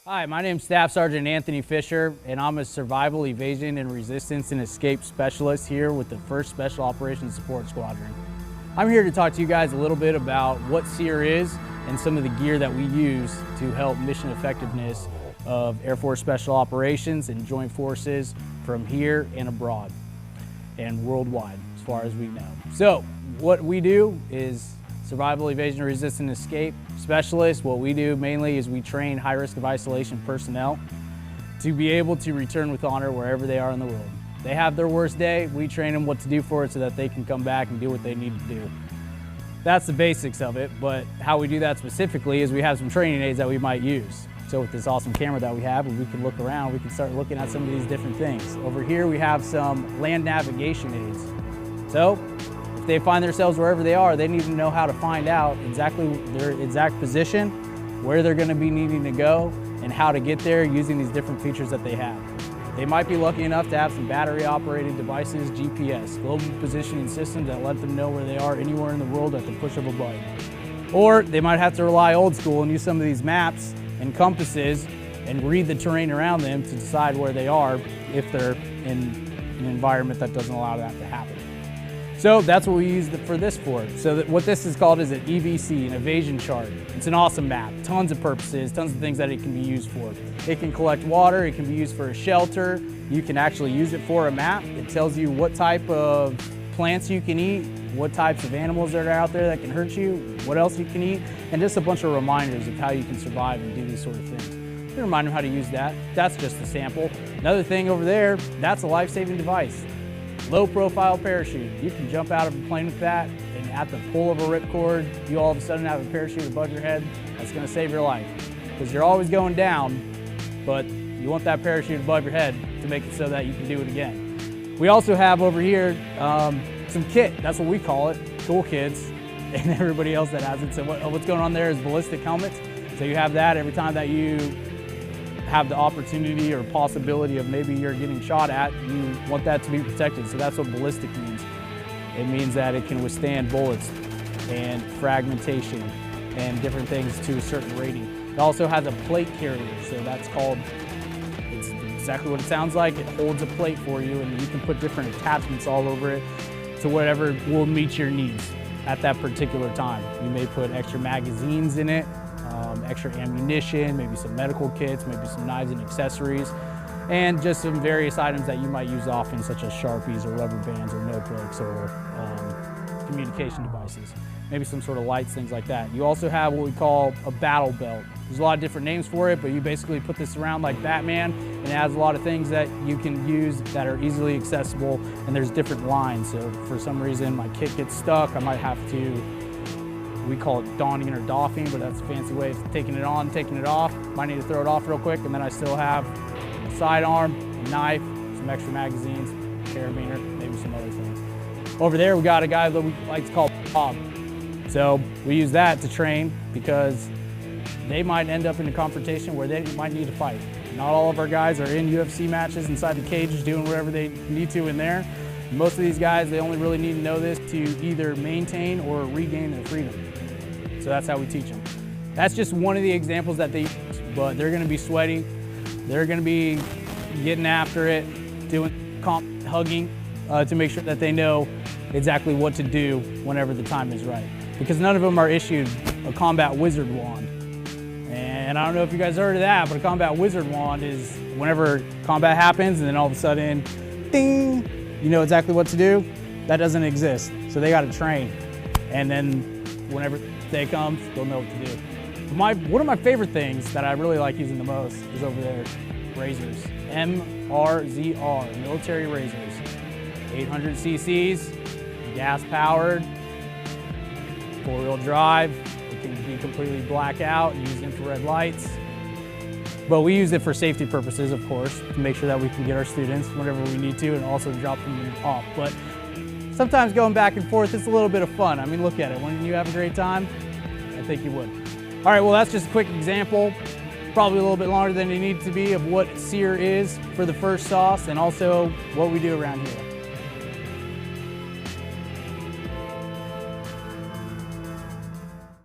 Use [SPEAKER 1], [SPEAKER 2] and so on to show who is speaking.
[SPEAKER 1] Hi, my name is Staff Sergeant Anthony Fisher, and I'm a Survival, Evasion, and Resistance and Escape Specialist here with the 1st Special Operations Support Squadron. I'm here to talk to you guys a little bit about what SERE is and some of the gear that we use to help mission effectiveness of Air Force Special Operations and Joint Forces from here and abroad and worldwide, as far as we know. So, what we do is Survival, Evasion, Resistance, and Escape Specialists. What we do mainly is we train high risk of isolation personnel to be able to return with honor wherever they are in the world. They have their worst day, we train them what to do for it so that they can come back and do what they need to do. That's the basics of it, but how we do that specifically is we have some training aids that we might use. So with this awesome camera that we have, we can look around, we can start looking at some of these different things. Over here we have some land navigation aids. So if they find themselves wherever they are, they need to know how to find out exactly their exact position, where they're going to be needing to go, and how to get there using these different features that they have. They might be lucky enough to have some battery-operated devices, GPS, global positioning systems that let them know where they are anywhere in the world at the push of a button. Or they might have to rely old school and use some of these maps and compasses and read the terrain around them to decide where they are if they're in an environment that doesn't allow that to happen. So that's what we use for this for. So what this is called is an EVC, an Evasion Chart. It's an awesome map, tons of purposes, tons of things that it can be used for. It can collect water, it can be used for a shelter, you can actually use it for a map. It tells you what type of plants you can eat, what types of animals that are out there that can hurt you, what else you can eat, and just a bunch of reminders of how you can survive and do these sort of things. You can remind them how to use that. That's just a sample. Another thing over there, that's a life-saving device. Low profile parachute. You can jump out of a plane with that, and at the pull of a ripcord, you all of a sudden have a parachute above your head. That's going to save your life. Because you're always going down, but you want that parachute above your head to make it so that you can do it again. We also have over here some kit. That's what we call it, cool kids, and everybody else that has it. So what's going on there is ballistic helmets. So you have that every time that you have the opportunity or possibility of maybe you're getting shot at, you want that to be protected. So that's what ballistic means. It means that it can withstand bullets and fragmentation and different things to a certain rating. It also has a plate carrier, so that's called, it's exactly what it sounds like. It holds a plate for you and you can put different attachments all over it to whatever will meet your needs at that particular time. You may put extra magazines in it, extra ammunition, maybe some medical kits, maybe some knives and accessories, and just some various items that you might use often, such as Sharpies or rubber bands or notebooks or communication devices. Maybe some sort of lights, things like that. You also have what we call a battle belt. There's a lot of different names for it, but you basically put this around like Batman, and it has a lot of things that you can use that are easily accessible, and there's different lines. So for some reason my kit gets stuck, I might have to, we call it donning or doffing, but that's a fancy way of taking it on, taking it off. Might need to throw it off real quick, and then I still have a sidearm, a knife, some extra magazines, a carabiner, maybe some other things. Over there we got a guy that we like to call Bob. So we use that to train because they might end up in a confrontation where they might need to fight. Not all of our guys are in UFC matches inside the cages doing whatever they need to in there. Most of these guys, they only really need to know this to either maintain or regain their freedom. So that's how we teach them. That's just one of the examples that they use, but they're gonna be sweaty. They're gonna be getting after it, doing hugging to make sure that they know exactly what to do whenever the time is right. Because none of them are issued a combat wizard wand. And I don't know if you guys heard of that, but a combat wizard wand is whenever combat happens and then all of a sudden, ding, you know exactly what to do. That doesn't exist. So they gotta train. And then whenever day comes, they'll know what to do. One of my favorite things that I really like using the most is over there, razors. MRZR, military razors. 800 cc's, gas powered, 4-wheel drive. It can be completely black out, use infrared lights. But we use it for safety purposes, of course, to make sure that we can get our students whenever we need to and also drop them off. But sometimes going back and forth, it's a little bit of fun. I mean, look at it. When you have a great time, I think you would. All right, well, that's just a quick example, probably a little bit longer than it needs to be, of what SERE is for the first sauce and also what we do around here.